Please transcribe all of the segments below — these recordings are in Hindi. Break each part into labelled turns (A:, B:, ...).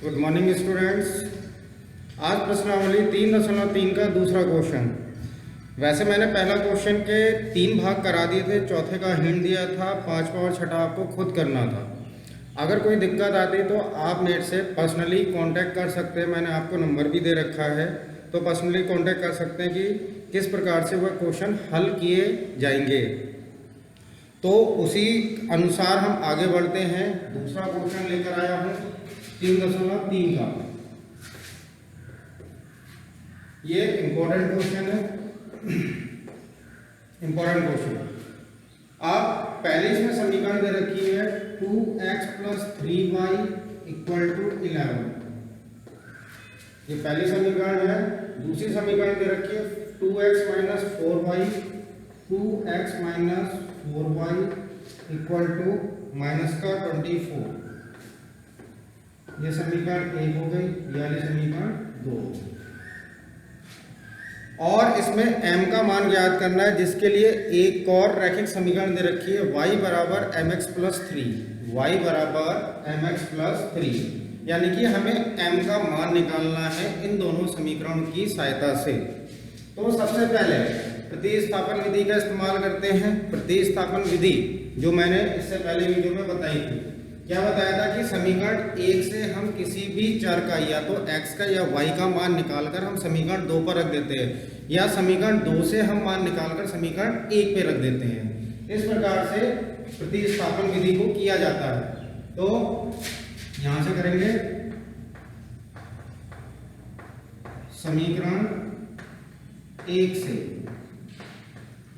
A: Good morning students. आज प्रश्नावली 3.3 का दूसरा क्वेश्चन। वैसे मैंने पहला क्वेश्चन के 3 भाग करा दिए थे, चौथे का हिंट दिया था, पांचवा और छठा आपको खुद करना था। अगर कोई दिक्कत आती तो आप मेरे से पर्सनली कांटेक्ट कर सकते हैं, मैंने आपको नंबर भी दे रखा है, तो पर्सनली कांटेक्ट कर सकते हैं कि किस प्रकार से वह क्वेश्चन हल किए जाएंगे। तो उसी अनुसार हम आगे बढ़ते हैं। दूसरा क्वेश्चन लेकर आया हूँ 3.3 का। ये इंपॉर्टेंट क्वेश्चन है, इंपॉर्टेंट क्वेश्चन। आप पहले इसमें समीकरण दे रखी है 2x + 3y = 11। ये पहली समीकरण है। दूसरी समीकरण दे रखी है 2x - 4y = -24। ये समीकरण 1 हो गई, ये वाली समीकरण 2 हो गई। और इसमें m का मान ज्ञात करना है, जिसके लिए एक और रैखिक समीकरण दे रखी है y = mx + 3। y = mx + 3, यानी कि हमें m का मान निकालना है इन दोनों समीकरणों की सहायता से। तो सबसे पहले प्रतिस्थापन विधि का इस्तेमाल करते हैं। प्रतिस्थापन विधि जो मैंने इससे पहले वीडियो में बताई थी, क्या बताया था कि समीकरण 1 से हम किसी भी चर का या तो x का या y का मान निकालकर हम समीकरण 2 पर रख देते हैं, या समीकरण 2 से हम मान निकालकर समीकरण 1 पे रख देते हैं। इस प्रकार से प्रतिस्थापन विधि को किया जाता है। तो यहां से करेंगे समीकरण 1 से।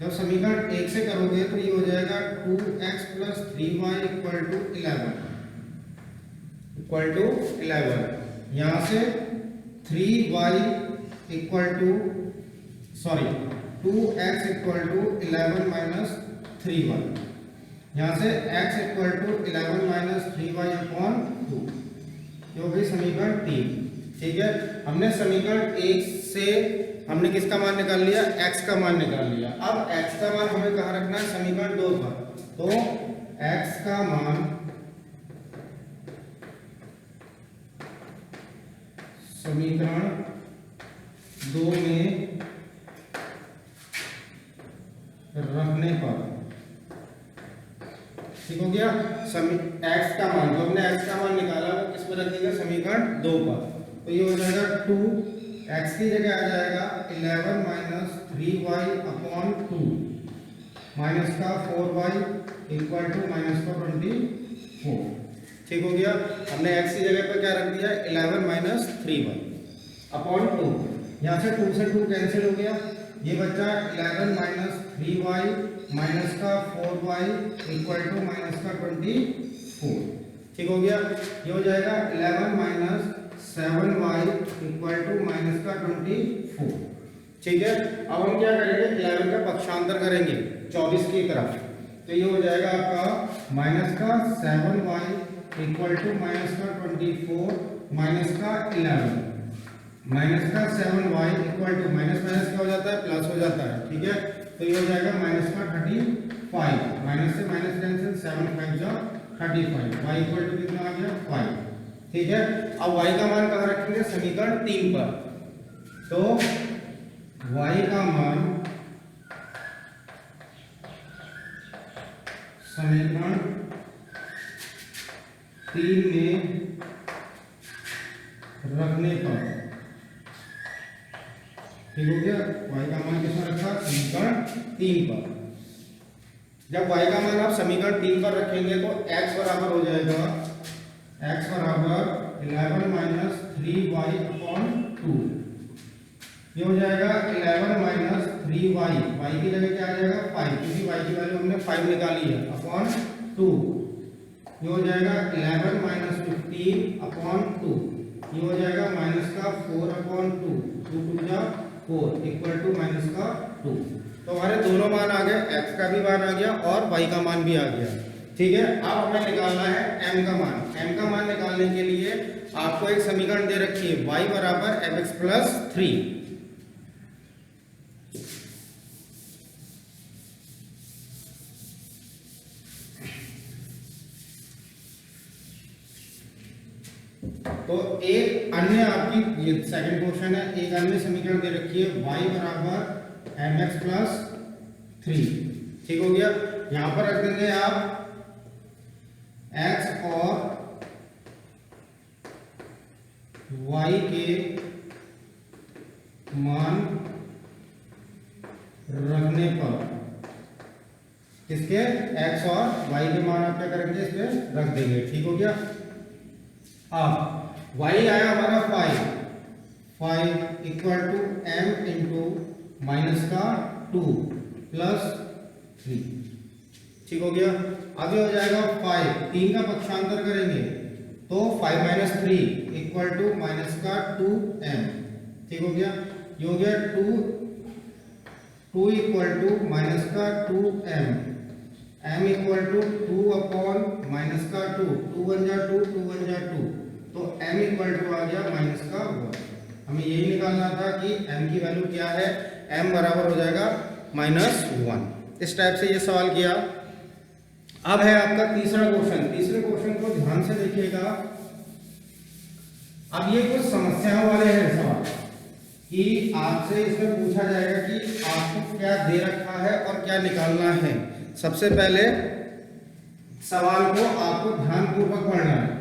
A: जब समीकरण 1 से करोगे तो ये हो जाएगा 2x + 3y = 11। यहां से 2x = 11 - 3y। यहां से x = 11 - 3y/2। ये हो गई समीकरण 3। ठीक है, हमने समीकरण 1 से हमने किसका मान निकाल लिया? x का मान निकाल लिया। अब x का मान हमें कहाँ रखना है? समीकरण 2 पर। तो x का मान समीकरण 2 में रखने पर ठीक हो गया। x का मान, जो हमने x का मान निकाला वो किस पर रख देंगे? समीकरण 2 पर। तो ये हो जाएगा 2x की जगह आ जाएगा 11 - 3y/2 माइनस का 4y = -24। ठीक हो गया। हमने x की जगह पर क्या रख दिया? 11 - 3y/2। यहाँ से 2 से 2 कैंसिल हो गया, ये बचा 11 - 3y माइनस का 4y = -24। ठीक हो गया। ये हो जाएगा 11 - 7y = -24। ठीक है। अब हम क्या करेंगे? 11 का पक्षांतर करेंगे 24 की तरफ। तो ये हो जाएगा आपका माइनस का 7y = -24 माइनस का 11 माइनस का 7y = माइनस माइनस क्या हो जाता है? प्लस हो जाता है। ठीक है, तो ये हो जाएगा माइनस का 35। माइनस से माइनस कैंसिल, 7 × 5 = 35। y = कितना आ गया? 5। ठीक है। अब y का मान कहाँ रखेंगे? समीकरण 3 पर। तो y का मान समीकरण 3 में रखने पर ठीक हो गया। y का मान किसमें रखा? समीकरण 3 पर। जब y का मान आप समीकरण 3 पर रखेंगे तो x बराबर हो जाएगा x = 11 - 3y/2। ये हो जाएगा 11 - 3y, y की जगह क्या आ जाएगा? 5, क्योंकि y की वैल्यू हमने 5 निकाली है, /2। ये हो जाएगा 11 - 15/2। ये हो जाएगा माइनस का 4/2, 2 × 4 = -2। तो हमारे दोनों मान आ गए, x का भी मान आ गया और y का मान भी आ गया। ठीक है। अब हमें निकालना है m का मान। m का मान निकालने के लिए आपको एक समीकरण दे रखी है y = mx + 3। तो एक अन्य आपकी, ये सेकंड क्वेश्चन है, एक अन्य समीकरण दे रखी है y बराबर mx प्लस 3। ठीक हो गया। यहां पर रख देंगे आप x और y के मान रखने पर, इसके x और y के मान आप क्या करेंगे, इसमें रख देंगे। ठीक हो गया। अब y आया हमारा 5 equal to m into minus का 2 प्लस 3। ठीक हो गया। अब ये हो जाएगा 5, 3 का पक्षांतर करेंगे तो 5 माइनस 3 इक्वल टू माइनस का 2m। ठीक हो गया। ये हो गया 2 इक्वल टू माइनस का 2m, m equal to 2 upon minus का 2, 2 1 जा 2, 2 1 जा 2, तो m इक्वल टू आ गया माइनस का 1। हमें यही निकालना था कि m की वैल्यू क्या है, m बराबर हो जाएगा -1। इस टाइप से ये सवाल किया। अब है आपका तीसरा क्वेश्चन। तीसरे क्वेश्चन को ध्यान से देखिएगा। अब ये कुछ समस्याओं वाले हैं सवाल, कि आपसे इसमें पूछा जाएगा कि आपको क्या दे रखा है और क्या निकालना है। सबसे पहले सवाल को आपको ध्यानपूर्वक पढ़ना है।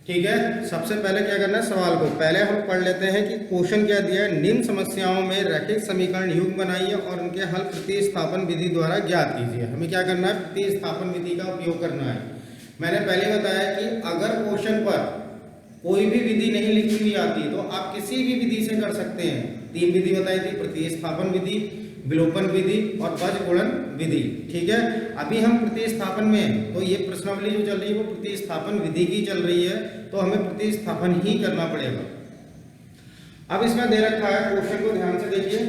A: ठीक है। सबसे पहले क्या करना है, सवाल को पहले हम पढ़ लेते हैं कि क्वेश्चन क्या दिया है। निम्न समस्याओं में रैखिक समीकरण युग्म बनाइए और उनके हल प्रतिस्थापन विधि द्वारा ज्ञात कीजिए। हमें क्या करना है, प्रतिस्थापन विधि का उपयोग करना है। मैंने पहले बताया कि अगर क्वेश्चन पर कोई भी विधि नहीं लिखी हुई आती तो आप किसी भी विधि से कर सकते हैं। 3 विधि बताई थी, प्रतिस्थापन विधि, विलोपन विधि और बजगुणन विधि। ठीक है। अभी हम प्रतिस्थापन में, तो ये प्रश्नावली जो चल रही है वो प्रतिस्थापन विधि की चल रही है, तो हमें प्रतिस्थापन ही करना पड़ेगा। अब इसमें दे रखा है, क्वेश्चन को ध्यान से देखिए।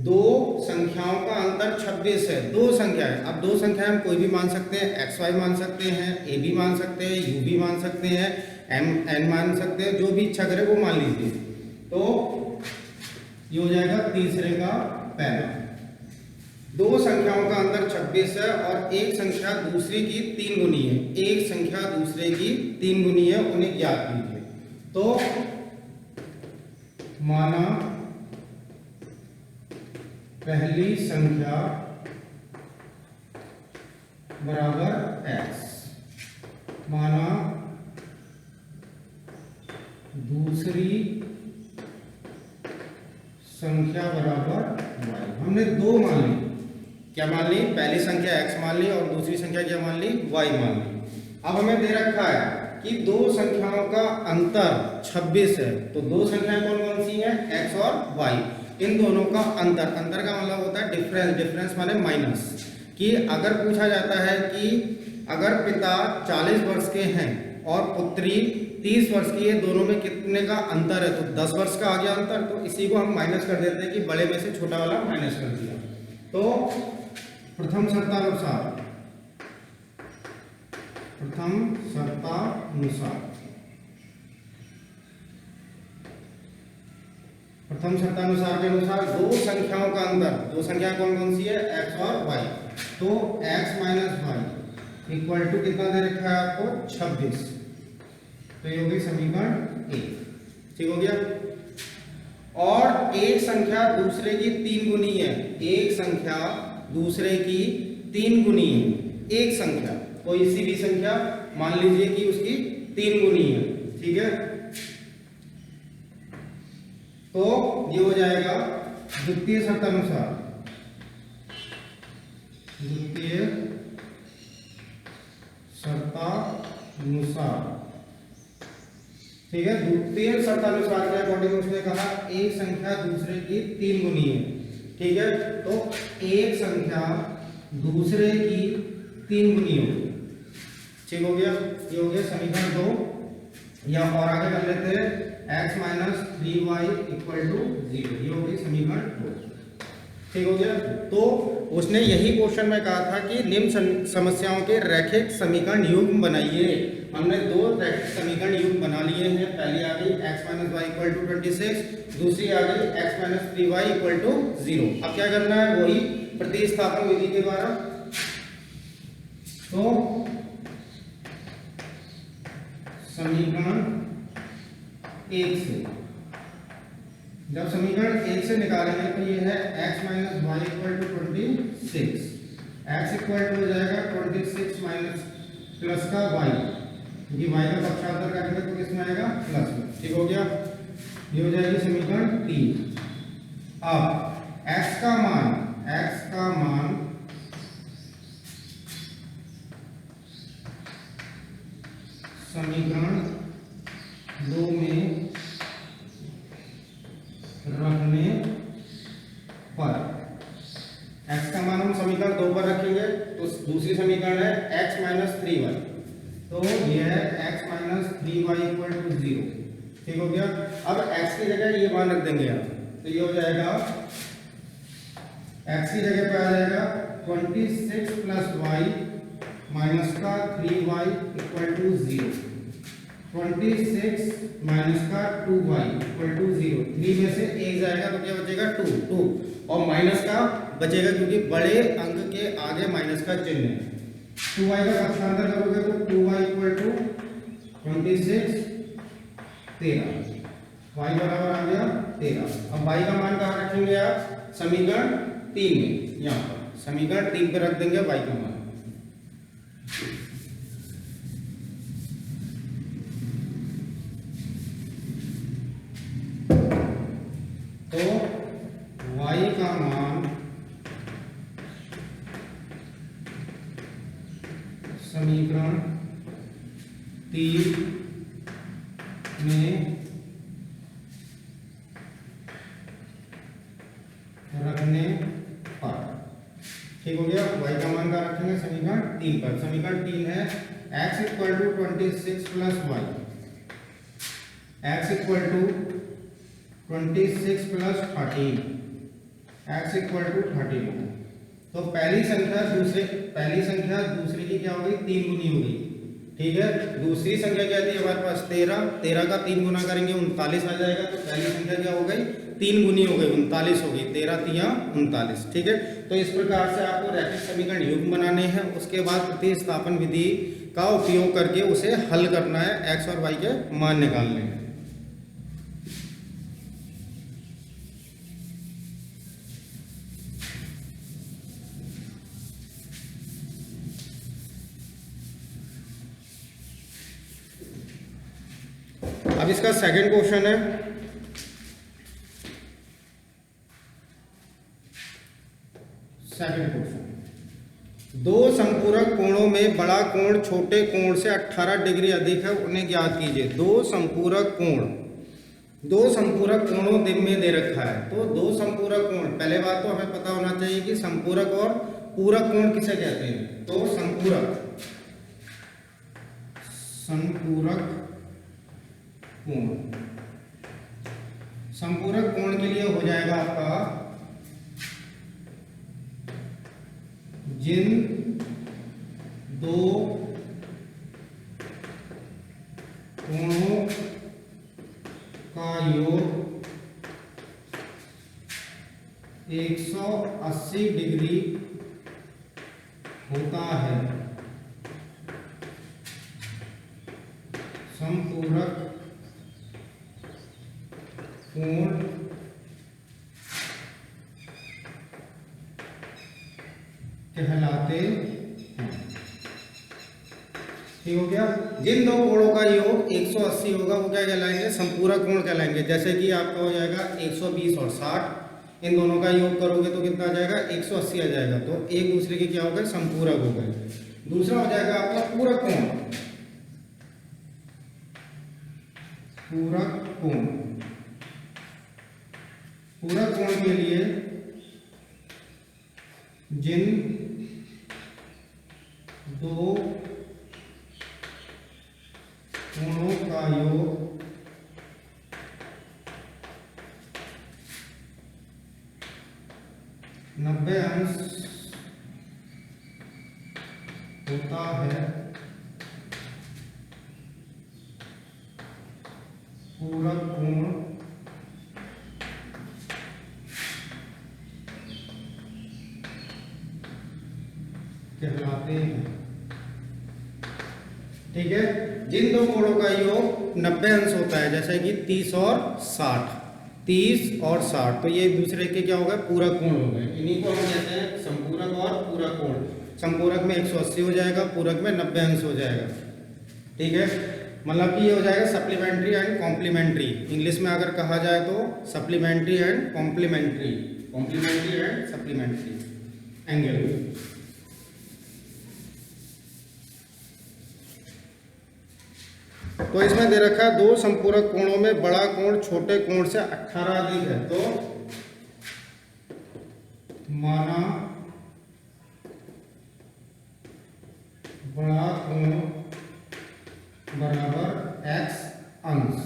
A: दो संख्याओं का अंतर 26 है। दो संख्या है। अब दो संख्या हम कोई भी मान सकते हैं, xy मान सकते हैं, a भी मान सकते हैं, u भी मान सकते हैं, n मान सकते हैं, जो भी इच्छा करे वो मान लीजिए। तो ये हो जाएगा तीसरे का पहला। दो संख्याओं का अंतर 26 है और एक संख्या दूसरे की 3 गुनी है। एक संख्या दूसरे की 3 गुनी है, उन्हें ज्ञात कीजिए। तो माना पहली संख्या बराबर x, माना दूसरी संख्या बराबर y। हमने दो मान ली। क्या मान ली, पहली संख्या x मान ली और दूसरी संख्या क्या मान ली, y मान ली। अब हमें दे रखा है कि दो संख्याओं का अंतर 26 है। तो दो संख्याएं कौन कौन सी हैं, x और y। इन दोनों का अंतर, अंतर का मतलब होता है डिफरेंस, डिफरेंस माने माइनस। कि अगर पूछा जाता है कि अगर पिता 40 वर्ष के हैं और पुत्री 30 वर्ष की है, दोनों में कितने का अंतर है, तो 10 वर्ष का आ गया अंतर। तो इसी को हम माइनस कर देते हैं कि बड़े में से छोटा वाला माइनस कर दिया। तो प्रथम शर्तानुसार, प्रथम शर्तानुसार, प्रथम शर्तानुसार के अनुसार दो संख्याओं का अंतर, दो संख्या कौन कौन सी है, x और y। तो x minus y equal to कितना दे रखा है आपको, 26। तो ये हो गई समीकरण 1। ठीक हो गया। और एक संख्या दूसरे की 3 गुनी है। एक संख्या दूसरे की 3 गुनी है। एक संख्या, कोई सी भी संख्या मान लीजिए कि उसकी 3 गुनी है। ठीक है। तो ये हो जाएगा द्वितीय शर्तानुसार, द्वितीय शर्तानुसार। ठीक है। द्वितीय शर्तानुसार के अकॉर्डिंग उसने कहा एक संख्या दूसरे की 3 गुनी है। ठीक है। तो एक संख्या दूसरे की 3 गुनी होगी। ठीक हो गया। ये हो गया समीकरण 2। या और आगे कर लेते हैं, x minus 3y equal to 0। ये हो गई समीकरण 2। ठीक हो गया। तो उसने यही क्वेश्चन में कहा था कि निम्न समस्याओं के रैखिक समीकरण युग्म बनाइए। हमने दो रैखिक समीकरण युग्म बना लिए हैं। पहली आ गई x minus y equal to 26, दूसरी आ गई x minus 3y equal to 0। अब क्या करना है, वही प्रतिस्थापन विधि के द्वारा। तो समीकरण 1 से, जब समीकरण 1 से निकालेंगे तो ये है x minus y equal to 26, x equal to हो जाएगा 26 माइनस प्लस का y, क्योंकि y का पक्षांतर करेंगे तो किसमें आएगा प्लस में। ठीक हो गया, ये हो जाएगी समीकरण 3। अब x का मान समीकरण 2 में रखने पर, x का मान हम समीकरण 2 पर रखेंगे तो दूसरी समीकरण है x माइनस 3y, तो ये है x minus 3y equal to 0। ठीक हो गया। अब x की जगह ये मान रख देंगे आप, तो ये हो जाएगा x की जगह पे आ जाएगा 26 प्लस y माइनस का 3y इक्वल टू 0, 26 माइनस का 2y इक्वल टू 0, 3 में से 1 जाएगा तो क्या बचेगा 2 और माइनस का बचेगा क्योंकि बड़े अंक के आगे माइनस का चिन्ह है। 2y का पक्षांतर करोगे तो 2y इक्वल टू 26 13, y बराबर आ गया 13। अब y का मान कहाँ रखेंगे आप, समीकरण 3 में, यहाँ पर समीकरण 3 पे रख देंगे y का मान। तो y का मान समीकरण 3 में रखने पर, ठीक हो गया। y का मान का रखेंगे समीकरण 3 पर। समीकरण 3 है x equal to 26 plus y, x equal to 26 plus 13, x equal to 31। तो पहली संख्या दूसरे की क्या हो गई, 3 गुनी हो गई। ठीक है, दूसरी संख्या क्या थी हमारे पास 13 का 3 गुना करेंगे 39 आ जाएगा। तो पहली संख्या क्या हो गई, 3 गुनी हो गई 39 हो गई, 13 तिया 39। ठीक है, तो इस प्रकार से आपको रैखिक समीकरण युग्म बनाने हैं, उसके बाद प्रतिस्थापन विधि का उपयोग करके उसे हल करना है, x और y के मान निकालने हैं। अब इसका सेकंड क्वेश्चन है, दो संपूरक कोणों में बड़ा कोण छोटे कोण से 18 डिग्री अधिक है, उन्हें ज्ञात कीजिए। दो संपूरक कोणों दिन में दे रखा है। तो दो संपूरक कोण, पहले बात तो हमें पता होना चाहिए कि संपूरक और पूरक कोण किसे कहते हैं। तो संपूरक कोण के लिए हो जाएगा आपका, जिन दो कोणों का योग 180 डिग्री होता है, संपूरक कोण कहलाते हैं। ठीक हो गया। जिन दो कोणों का योग 180 होगा वो क्या कहलाएंगे, संपूरक कोण कहलाएंगे। जैसे कि आपका हो जाएगा 120 और 60, इन दोनों का योग करोगे तो कितना आ जाएगा, 180 आ जाएगा। तो एक दूसरे के क्या हो गए, संपूरक हो गए। दूसरा हो जाएगा आपका पूरक कोण। पूरक कोण के लिए जिन दो कोणों का योग 90 अंश होता है, पूरक कोण कहलाते हैं। ठीक है। जिन दो कोणों का योग 90 अंश होता है, जैसे कि 30 और 60, 30 और 60, तो ये एक दूसरे के क्या हो गए, पूरक कोण हो गए। इन्हीं को हम कहते हैं संपूरक और पूरक कोण। संपूरक में 180 हो जाएगा, पूरक में 90 अंश हो जाएगा। ठीक है, मतलब कि ये हो जाएगा सप्लीमेंट्री एंड कॉम्प्लीमेंट्री। इंग्लिश में अगर कहा जाए तो supplementary and complementary, complementary and supplementary angle. तो इसमें दे रखा है दो संपूरक कोणों में बड़ा कोण छोटे कोण से 18 अधिक है, तो माना बड़ा कोण बराबर x अंश।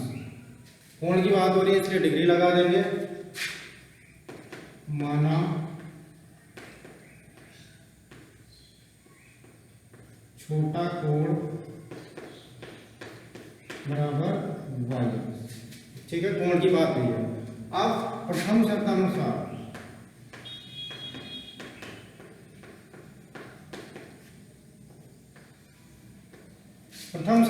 A: कोण की बात हो रही है इसलिए डिग्री लगा देंगे। माना छोटा कोण बराबर y अंश। ठीक है, कोण की बात हुई है। अब प्रथम शर्तानुसार प्रथम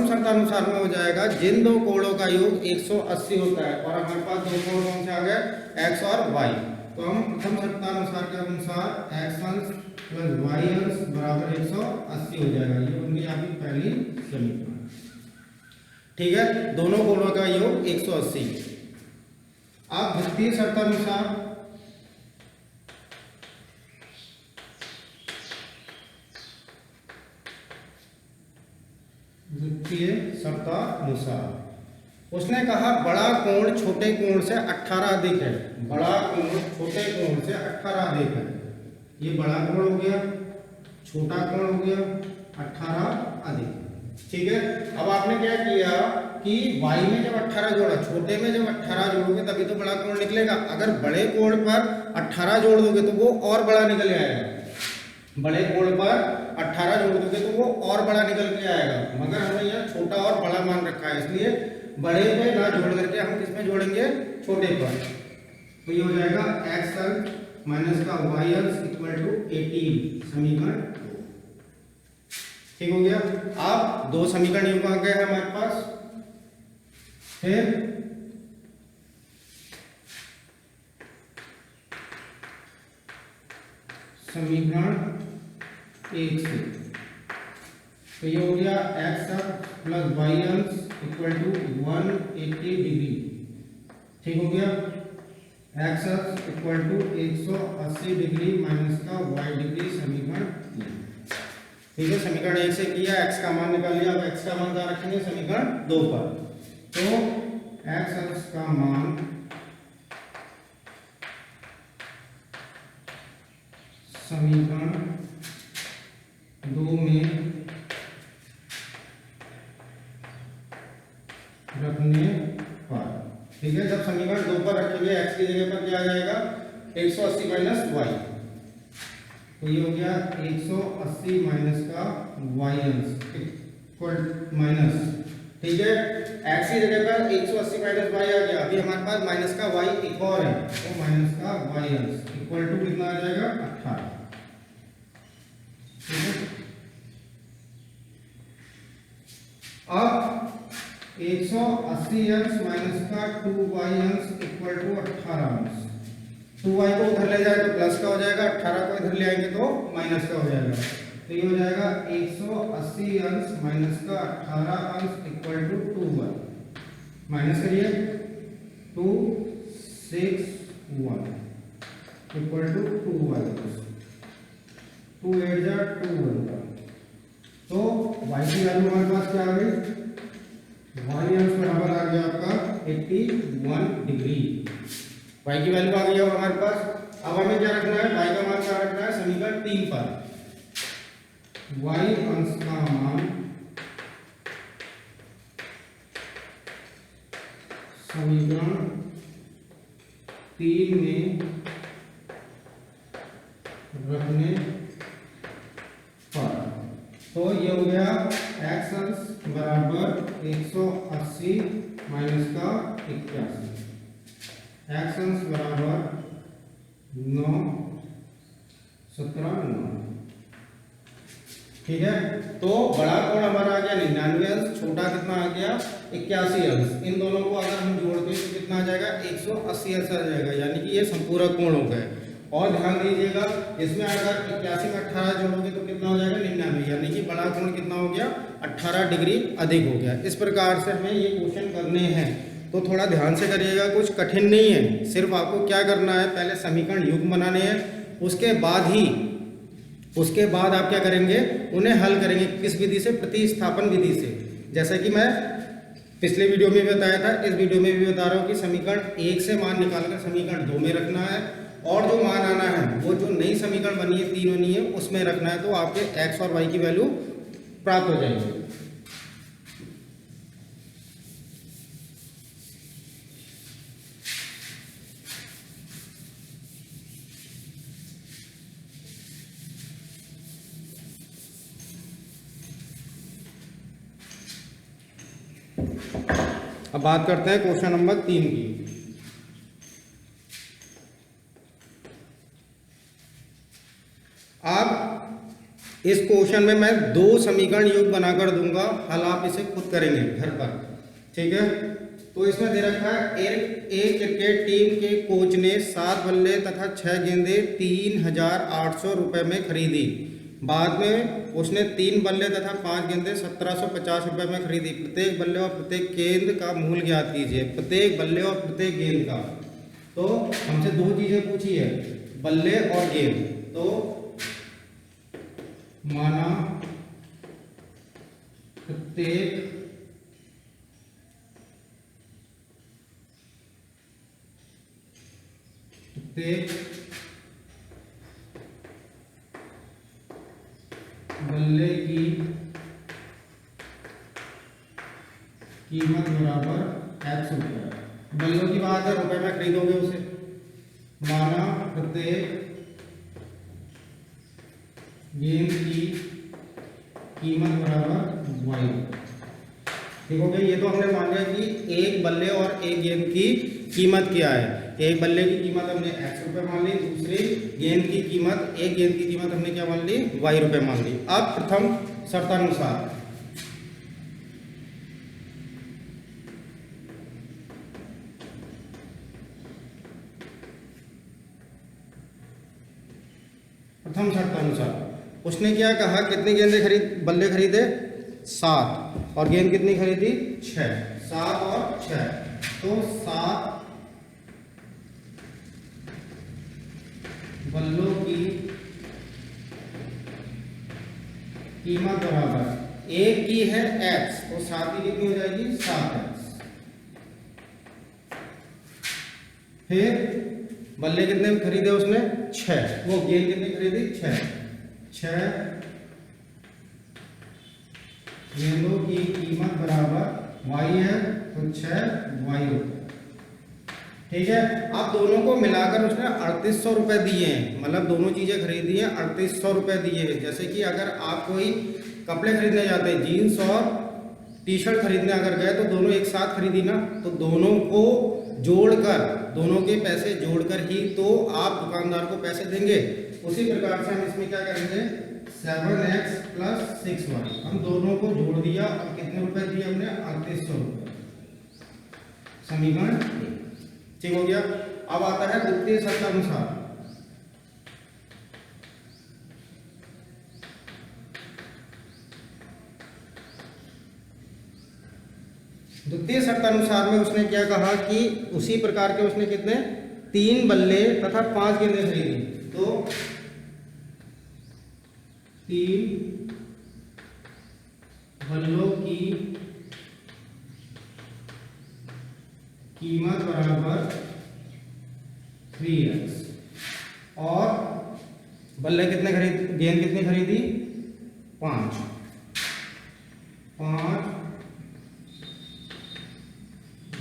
A: शर्तानुसार में हो जाएगा जिन दो कोणों का योग 180 होता है, और हमारे पास दो कोण कौन से आ गए, x और y। तो हम प्रथम शर्तानुसार के अनुसार x अंश प्लस y अंश बराबर 180 हो जाएगा। ये उनकी आपकी पहली समीकरण। ठीक है, दोनों कोणों का योग 180। अब द्वितीय शर्तानुसार उसने कहा बड़ा कोण छोटे कोण से 18 अधिक है। बड़ा कोण छोटे कोण से 18 अधिक है। ये बड़ा कोण हो गया, छोटा कोण हो गया, 18 अधिक। ठीक है, अब आपने क्या किया कि y में जब 18 जोड़ा, छोटे में जब 18 जोड़ोगे तभी तो बड़ा कोण निकलेगा। अगर बड़े कोण पर 18 जोड़ दोगे तो वो और बड़ा निकल आएगा। बड़े कोण पर 18 जोड़ दोगे तो वो और बड़ा निकल के आएगा, मगर हमने यहाँ छोटा और बड़ा मान रखा है, इसलिए बड़े पे ना जोड़ करके हम किस में जोड़ेंगे, छोटे पर। तो ये हो जाएगा x अंश माइनस का y अंश इक्वल टू 18, समीकरण 2। ठीक हो गया। अब दो समीकरण योग आ गए हैं हमारे पास। फिर समीकरण 1 से तो ये हो गया x अंश प्लस y अंश इक्वल टू 180 डिग्री। ठीक हो गया, x अंश इक्वल टू 180 डिग्री माइनस का y डिग्री, समीकरण 3। ठीक है, समीकरण 1 से किया, x का मान निकाल लिया। अब x का मान कहाँ रखेंगे, समीकरण 2 पर। तो x अंश का मान समीकरण 2 में रखने पर। ठीक है, जब समीकरण 2 पर रखेंगे x की जगह पर क्या आ जाएगा, 180 माइनस y। तो ये हो गया 180 माइनस का y अंश इक्वल माइनस। ठीक है, x की जगह पर 180 माइनस y आ गया। अभी हमारे पास माइनस का y एक और है, तो माइनस का y अंश इक्वल टू कितना आ जाएगा, 18। अब 180 अंश माइनस का 2y अंश इक्वल टू 18 अंश। 2y को उधर ले जाए तो प्लस का हो जाएगा, 18 को इधर ले आएंगे तो माइनस का हो जाएगा। तो ये हो जाएगा 180 अंश माइनस का 18 अंश इक्वल टू 2y। माइनस करिए, 261 इक्वल टू 2y। 2 8 जा 2 1। तो y की वैल्यू हमारे पास क्या आ गई, y अंश बराबर आ गया आपका 81 डिग्री। y की वैल्यू आ गई अब हमारे पास। अब हमें क्या रखना है, y का मान क्या रखना है, समीकरण 3 पर। y अंश का मान समीकरण 3 में रखने पर। तो ये हो गया x अंश बराबर 180 माइनस का 81। x अंश बराबर 9 17 9। ठीक है। तो बड़ा कोण हमारा आ गया 99 अंश, छोटा कितना आ गया 81 अंश। इन दोनों को अगर हम जोड़ते हैं तो कितना आ जाएगा 180 अंश आ जाएगा, यानी कि ये संपूरक कोण हो गए। और ध्यान दीजिएगा इसमें अगर 81 में 18 जोड़ोगे तो कितना हो जाएगा 99, यानी कि बड़ा कोण कितना हो गया 18 डिग्री अधिक हो गया। इस प्रकार से हमें ये क्वेश्चन करने हैं, तो थोड़ा ध्यान से करिएगा, कुछ कठिन नहीं है। सिर्फ आपको क्या करना है, पहले समीकरण युग्म बनाने हैं, उसके बाद आप क्या करेंगे, उन्हें हल करेंगे किस विधि से, प्रतिस्थापन विधि से। जैसा कि मैं पिछले वीडियो में भी बताया था, इस वीडियो में भी बता रहा हूँ कि समीकरण 1 से मान निकालकर समीकरण 2 में रखना है, और जो मान आना है वो जो नई समीकरण बनी है 3 बनी है उसमें रखना है, तो आपके x और y की वैल्यू प्राप्त हो जाएगी। अब बात करते हैं क्वेश्चन नंबर 3 की। अब इस क्वेश्चन में मैं 2 समीकरण युग्म बनाकर दूंगा, हल आप इसे खुद करेंगे घर पर, ठीक है। तो इसमें दे रखा है एक क्रिकेट टीम के कोच ने 7 बल्ले तथा 6 गेंदें 3800 रुपये में खरीदी। बाद में उसने 3 बल्ले तथा 5 गेंदें 1750 रुपये में खरीदी। प्रत्येक बल्ले और प्रत्येक गेंद का मूल्य ज्ञात कीजिए। प्रत्येक बल्ले और प्रत्येक गेंद का, तो हमसे 2 चीजें पूछी है, बल्ले और गेंद। तो माना प्रत्येक बल्ले की कीमत बराबर x रुपये। बल्लों की बात है, रुपए में खरीदोगे उसे। माना प्रत्येक गेंद की कीमत बराबर y। ठीक हो गया। ये तो हमने मान लिया कि एक बल्ले और एक गेंद की कीमत क्या है। एक बल्ले की कीमत हमने x रुपये मान ली, दूसरी गेंद की कीमत, एक गेंद की कीमत हमने क्या मान ली, y रुपये मान ली। अब प्रथम शर्तानुसार उसने क्या कहा, कितनी गेंदें बल्ले खरीदे 7, और गेंद कितनी खरीदी 6। 7 और 6, तो 7 बल्लों की कीमत बराबर, एक की है x, तो 7 की कितनी हो जाएगी 7x। फिर बल्ले कितने खरीदे उसने 6, वो गेंद कितनी खरीदी 6 गेंदों की कीमत बराबर y है, तो 6y होता है। ठीक है। अब दोनों को मिलाकर उसने 3800 रुपए दिए हैं, मतलब दोनों चीजें खरीदी हैं 3800 रुपए दिए हैं। जैसे कि अगर आप कोई कपड़े खरीदने जाते हैं, जीन्स और टी शर्ट खरीदने अगर गए तो दोनों एक साथ खरीदी ना, तो दोनों को जोड़कर, दोनों के पैसे जोड़कर ही तो आप दुकानदार को पैसे देंगे। उसी प्रकार से हम इसमें क्या करेंगे, 7x + 6y, हम दोनों को जोड़ दिया और कितने रुपए दिए हमने 3800 रुपये। समीकरण ठीक हो गया। अब आता है द्वितीय शर्तानुसार। द्वितीय शर्तानुसार में उसने क्या कहा कि उसी प्रकार के उसने कितने 3 बल्ले तथा 5 गेंदें खरीदी, तो 3 बल्लों की कीमत बराबर 3x, और बल्ले कितने खरीद, गेंद कितनी खरीदी 5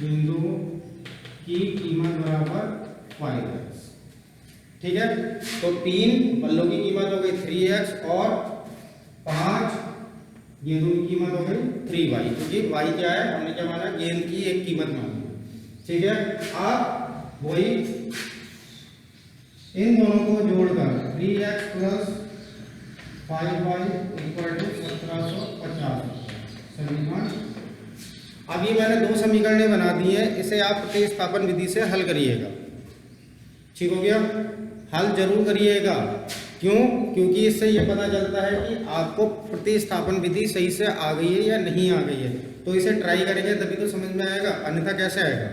A: गेंदों की कीमत बराबर 5x। ठीक है। तो 3 बल्लों की कीमत हो गई 3x और 5 गेंदों की कीमत हो गई 3y, क्योंकि y क्या है, हमने क्या माना, गेंद की एक कीमत मानी। ठीक है। अब वही इन दोनों को जोड़कर 3x + 5y इक्वल टू 1750 समीकरण। अब ये मैंने दो समीकरणें बना दी हैं, इसे आप प्रतिस्थापन विधि से हल करिएगा। ठीक हो गया, हल जरूर करिएगा। क्यों? क्योंकि इससे ये पता चलता है कि आपको प्रतिस्थापन विधि सही से आ गई है या नहीं आ गई है। तो इसे ट्राई करेंगे तभी तो समझ में आएगा, अन्यथा कैसे आएगा।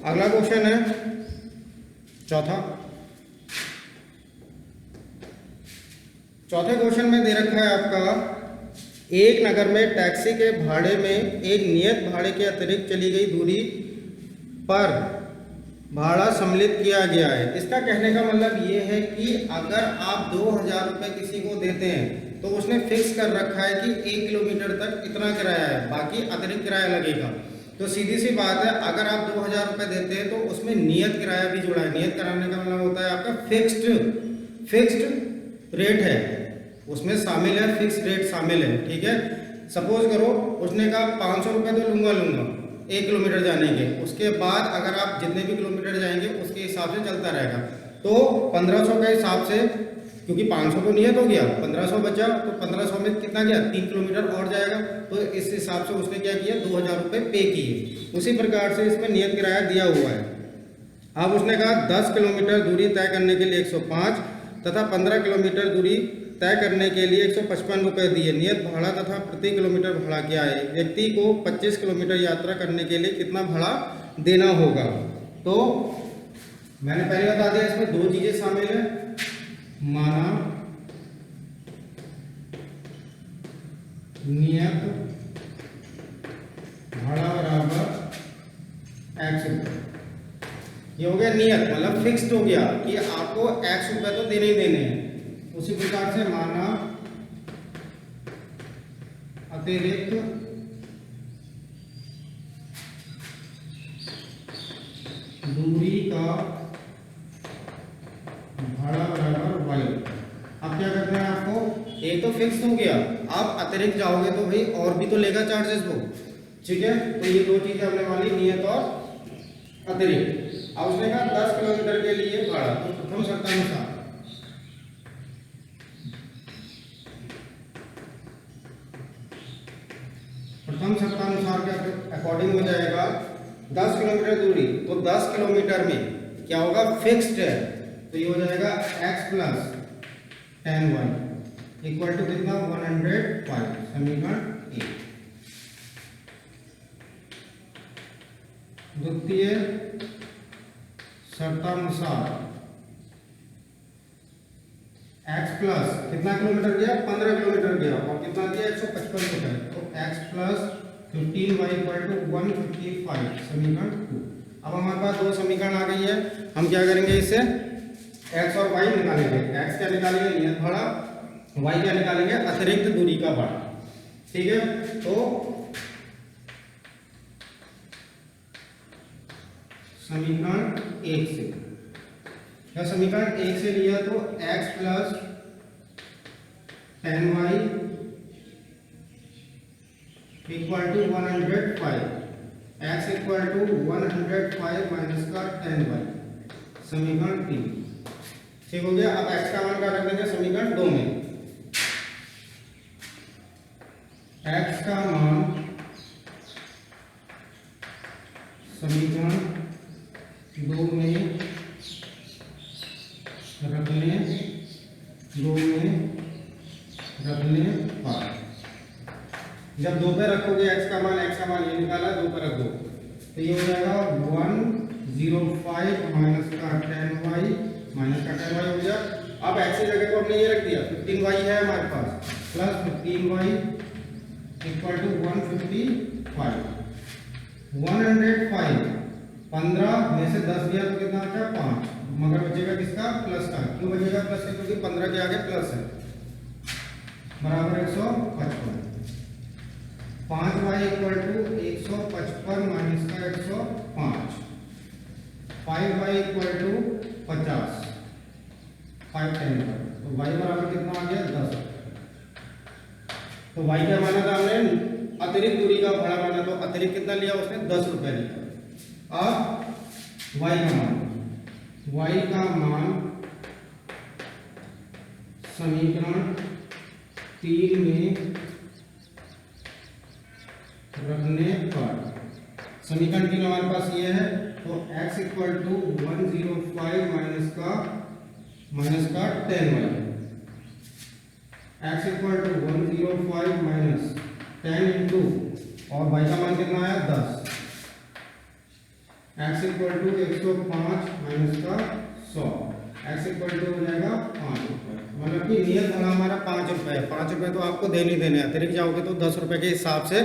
A: अगला क्वेश्चन है चौथे क्वेश्चन में दे रखा है आपका, एक नगर में टैक्सी के भाड़े में एक नियत भाड़े के अतिरिक्त चली गई दूरी पर भाड़ा सम्मिलित किया गया है। इसका कहने का मतलब ये है कि अगर आप 2000 रुपये किसी को देते हैं तो उसने फिक्स कर रखा है कि 1 किलोमीटर तक इतना किराया है, बाकी अतिरिक्त किराया लगेगा। तो सीधी सी बात है, अगर आप 2000 रुपये देते हैं तो उसमें नियत किराया भी जुड़ा है। नियत कराने का मतलब होता है आपका फिक्स्ड रेट है, उसमें शामिल है, फिक्स रेट शामिल है। ठीक है, सपोज करो उसने कहा 500 रुपये तो लूँगा 1 किलोमीटर जाने के, उसके बाद अगर आप जितने भी किलोमीटर जाएंगे उसके हिसाब से चलता रहेगा। तो 1500 के हिसाब से, क्योंकि 500 तो नियत हो गया, 1500 बचा, तो 1500 में कितना गया, 3 किलोमीटर और जाएगा। तो इस हिसाब से उसने क्या किया, 2000 रुपये पे किए। उसी प्रकार से इसमें नियत किराया दिया हुआ है। अब उसने कहा 10 किलोमीटर दूरी तय करने के लिए 105 तथा 15 किलोमीटर दूरी तय करने के लिए 155 रुपये दिए। नियत भाड़ा तथा प्रति किलोमीटर भाड़ा क्या है। व्यक्ति को 25 किलोमीटर यात्रा करने के लिए कितना भाड़ा देना होगा। तो मैंने पहले बता दिया, इसमें दो चीजें शामिल है, माना नियत भाड़ा बराबर x रुपये। ये हो गया नियत, मतलब फिक्स्ड हो गया कि आपको x रुपये तो देने ही देने हैं। उसी प्रकार से माना अतिरिक्त दूरी का भाड़ा बराबर y। अब क्या करना है आपको, एक तो फिक्स हो गया, आप अतिरिक्त जाओगे तो भाई और भी तो लेगा चार्जेस वो। ठीक है, तो ये दो चीजें हमने वाली, नियत और अतिरिक्त। अब उसने कहा 10 किलोमीटर के लिए भाड़ा, तो प्रथम शर्तानुसार के अकॉर्डिंग हो जाएगा 10 किलोमीटर दूरी, तो 10 किलोमीटर में क्या होगा, फिक्स्ड है, तो ये हो जाएगा x plus 10y equal to कितना, 105 समीकरण 1। द्वितीय शर्तानुसार x प्लस कितना किलोमीटर गया, 15 किलोमीटर गया, और कितना दिया, 155 रुपये, तो x plus 15y equal to 155 समीकरण 2। अब हमारे पास दो समीकरण आ गई है, हम क्या करेंगे, इससे x और y निकालेंगे। x क्या निकालेंगे, नियत भाड़ा, y क्या निकालेंगे, अतिरिक्त दूरी का भाड़ा। ठीक है, तो समीकरण 1 से, या समीकरण 1 से लिया तो x plus 10y equal to 105, x equal to 105 minus का 10y समीकरण 3। ठीक हो गया। अब x का मान क्या रख देंगे समीकरण 2 में, x का मान समीकरण 2 में रखने पर, जब 2 पे रखोगे x का मान ये निकाला, 2 पे रख दो, तो ये हो जाएगा 105 माइनस का 10y हो गया। अब x की जगह को हमने ये रख दिया, 15y है हमारे पास, प्लस 15y इक्वल टू 155। 105 15 में से 10 गया तो कितना आता है, 5, मगर बचेगा किसका, प्लस का। क्यों बचेगा प्लस का, क्योंकि 15 के आगे प्लस है, बराबर 155। 5y इक्वल टू 155 माइनस का 105, 5y इक्वल टू 50, 5 10, तो y बराबर कितना आ गया, 10। तो y क्या माना था हमने, अतिरिक्त दूरी का भाड़ा माना, तो अतिरिक्त कितना लिया उसने, 10 रुपये लिया। अब y का मान समीकरण 3 में रखने पर, समीकरण 3 हमारे पास ये है, तो x इक्वल टू 105 माइनस का 10y, x equal to 105 minus 10 into, और y का मान कितना आया 10, x इक्वल टू 105 माइनस का 100, x इक्वल टू हो जाएगा 5 रुपये। मतलब कि नियत भाड़ा हमारा 5 रुपये है। 5 रुपये तो आपको देने ही देने, अतिरिक्त जाओगे तो 10 रुपये के हिसाब से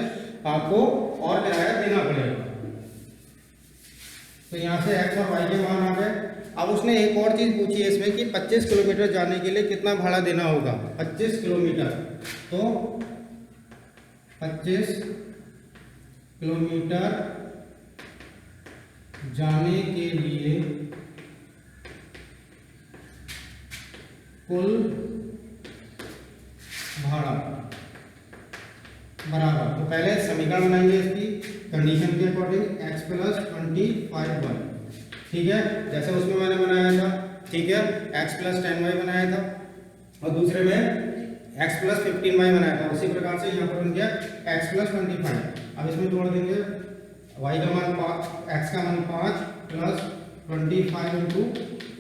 A: आपको और किराया देना पड़ेगा। तो यहाँ से x और y के मान आ गए। अब उसने एक और चीज़ पूछी है इसमें कि 25 किलोमीटर जाने के लिए कितना भाड़ा देना होगा। 25 किलोमीटर, तो 25 किलोमीटर जाने के लिए कुल भाड़ा बराबर, तो पहले समीकरण बनाएंगे इसकी कंडीशन के अकॉर्डिंग, x प्लस 25y, ठीक है, जैसे उसमें मैंने बनाया था, ठीक है, x प्लस 10y बनाया था, और दूसरे में x प्लस 15y बनाया था। उसी प्रकार से यहाँ पर बन गया x प्लस 25। अब इसमें जोड़ देंगे y का मान 5, x का मान 5 प्लस 25 इंटू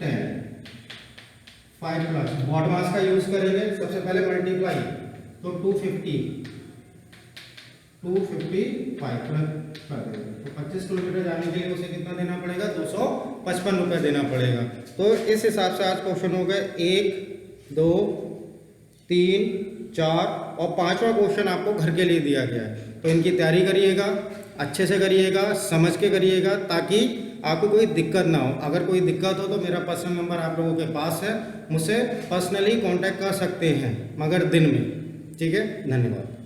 A: 10, 5 प्लस मॉड मास का यूज करेंगे, सबसे पहले मल्टीप्लाई, तो 255 प्लस कर देंगे, तो 25 किलोमीटर जाने के लिए उसे कितना देना पड़ेगा, 255 रुपये देना पड़ेगा। तो इस हिसाब से आज क्वेश्चन हो गए 1, 2, 3, 4 और 5वां क्वेश्चन आपको घर के लिए दिया गया है। तो इनकी तैयारी करिएगा, अच्छे से करिएगा, समझ के करिएगा, ताकि आपको कोई दिक्कत ना हो। अगर कोई दिक्कत हो तो मेरा पर्सनल नंबर आप लोगों के पास है, मुझसे पर्सनली कांटेक्ट कर सकते हैं, मगर दिन में। ठीक है, धन्यवाद।